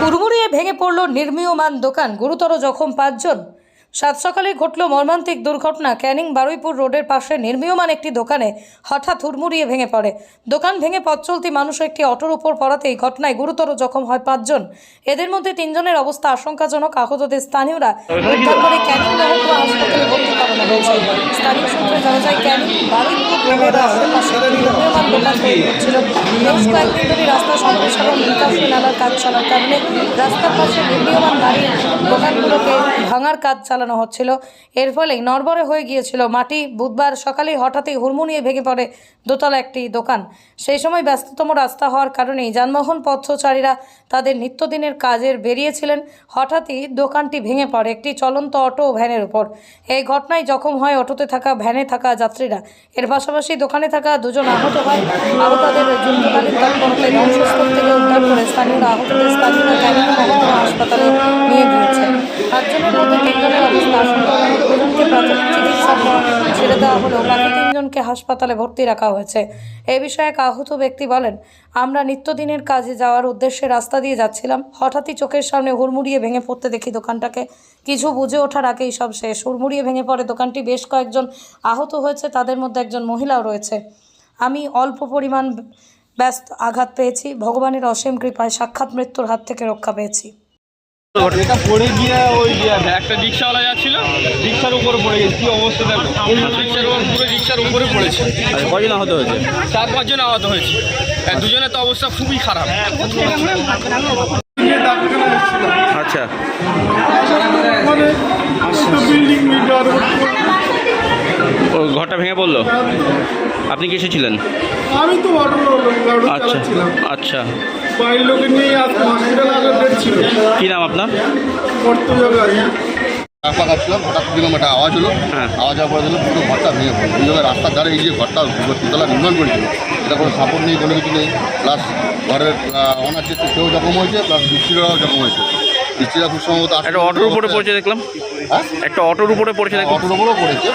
হুড়মুড়িয়ে ভেঙে পড়ল নির্মীয়মান দোকান, গুরুতর জখম 5 জন। সাত সকালে ঘটল মর্মান্তিক দুর্ঘটনা। ক্যানিং বারুইপুর রোডের পাশে নির্মীয়মান একটি দোকানে হঠাৎ হুড়মুড়িয়ে ভেঙে পড়ে। দোকান ভেঙে পথ চলতি মানুষ একটি অটোর উপর পড়াতেই ঘটনায় গুরুতর জখম হয় 5 জন। এদের মধ্যে 3 জনের অবস্থা আশঙ্কাজনক। আহতদের স্থানীয়রা উদ্ধার করে ক্যানিং মহকুমা হাসপাতালে ভর্তি করানো হয়েছে। স্থানীয় সূত্রে জানা যায়, ক্যানিং বারুইপুর রোডের আশেপাশে নির্মীয়মান দোকান তৈরি হচ্ছিল। বেশ কয়েকদিন ধরে রাস্তা সম্প্রসারণ নিকাশি নালার কাজ চলার কারণে রাস্তার পাশে নির্মীয়মান বাড়ির দোকানগুলোকে ভাঙার কাজ চালানো হচ্ছিল। এর ফলে নড়বড়ে হয়ে গিয়েছিল মাটি। বুধবার সকালে হঠাৎই হুড়মুড়িয়ে ভেঙে পড়ে দোতলা একটি দোকান। সেই সময় ব্যস্ততম রাস্তা হওয়ার কারণেই যানবাহন পথচারীরা তাদের নিত্যদিনের কাজের বেরিয়েছিলেন। হঠাৎই দোকানটি ভেঙে পড়ে একটি চলন্ত অটো ও ভ্যানের উপর। এই ঘটনায় জখম হয় অটোতে থাকা, ভ্যানে থাকা যাত্রীরা। এর পাশাপাশি দোকানে থাকা 2 জন আহত হয়। আহতদের যুদ্ধকালীন তৎপরতায় ধ্বংসস্তূপ থেকে উদ্ধার করে স্থানীয়রা আহতদের ক্যানিং মহকুমা হাসপাতালে নিয়ে গিয়েছে। 5 জনের মধ্যে 3 জনের অবস্থা আশঙ্কাজনক। 2 জনকে প্রাথমিক চিকিৎসার পর ছেড়ে দেওয়া হলেও বাকি 3 জনকে হাসপাতালে ভর্তি রাখা হয়েছে। এ বিষয়ে এক আহত ব্যক্তি বলেন, আমরা নিত্যদিনের কাজে যাওয়ার উদ্দেশ্যে রাস্তা দিয়ে যাচ্ছিলাম। হঠাৎই চোখের সামনে হুড়মুড়িয়ে ভেঙে পড়তে দেখি দোকানটাকে। কিছু বুঝে ওঠার আগেই সব শেষ। হুড়মুড়িয়ে ভেঙে পড়ে দোকানটি। বেশ কয়েকজন আহত হয়েছে, তাদের মধ্যে একজন মহিলাও রয়েছে। আমি অল্প পরিমাণ ব্যস্ত আঘাত পেয়েছি। ভগবানের অসীম কৃপায় সাক্ষাৎ মৃত্যুর হাত থেকে রক্ষা পেয়েছি। এটা পড়ে গিয়ে ওই একটা রিক্সাওয়ালা যাচ্ছিল, রিক্সার উপরে পড়ে গেছে। কি অবস্থা দেখো, রিক্সার উপরে পড়েছে। কজন আহত হয়েছে? 4-5 জন আহত হয়েছে। 2 জনের তো অবস্থা খুবই খারাপ। আচ্ছা, ও ঘরটা ভেঙে পড়লো। আপনি কি এসেছিলেন? আমি তো আচ্ছা আচ্ছা, বাড়ির লোকে নিয়ে হসপিটাল আগে ডেট ছিল। কী নাম আপনার? রাস্তা কাটছিলাম, হঠাৎ দিলাম একটা আওয়াজ হলো। আওয়াজ হওয়ার পরে দিলাম পুরো ঘরটা ভেঙে পড়লো। এই জায়গায় রাস্তার ধারে এই যে ঘরটা দুতলা নির্মাণ করেছিল, এটা কোনো সাপোর্ট নেই, কোনো কিছু নেই। প্লাস ঘরের ওনার যে সেও জখম হয়েছে, প্লাস মিস্ত্রিরাও জখম হয়েছে। মিস্ত্রিরা খুব সম্ভবত একটা অটোর উপরে পড়েছে দেখলাম। হ্যাঁ, একটা অটোর উপরে পড়েছে দেখলাম। অটোর উপরেও পড়েছে।